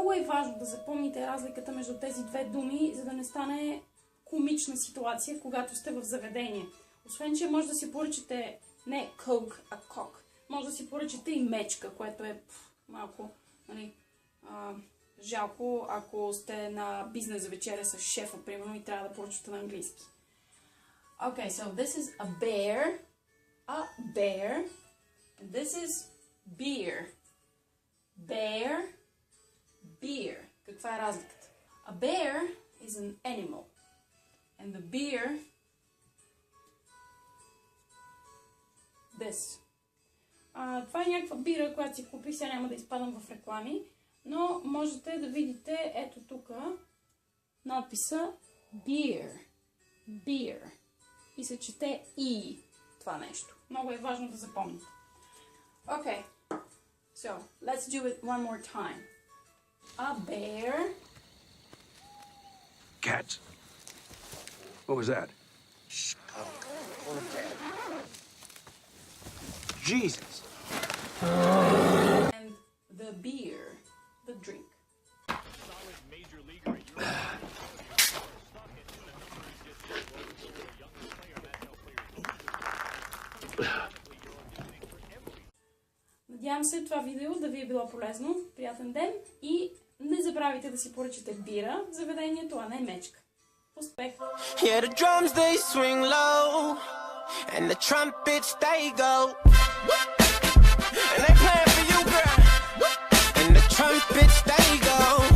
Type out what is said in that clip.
Много е важно да запомните разликата между тези две думи, за да не стане комична ситуация, когато сте в заведение. Освен, че може да си поръчате не Coke, а Кок. Може да си поръчате и мечка, което е малко, нали, жалко, ако сте на бизнес вечеря с шефа, примерно, и трябва да поръчате на английски. Okay, so this is a bear, and this is beer. Bear, beer. Каква е разликата? A bear is an animal, and the beer, this. Това е някаква бира, която си купих, сега няма да изпадам в реклами, но можете да видите ето тук надписа beer. Beer. И се чете и това нещо. Много е важно да запомните. Okay, so let's do it one more time. A bear. Cats. What was that? Jesus. And the beer, the drink. Надявам се това видео да ви е било полезно. Приятен ден и не забравяйте да си поръчате бира в заведението, а не мечка. Успех! Yeah, the drums they swing low and the trumpets they go and they playing for you, girl, and the trumpets they go.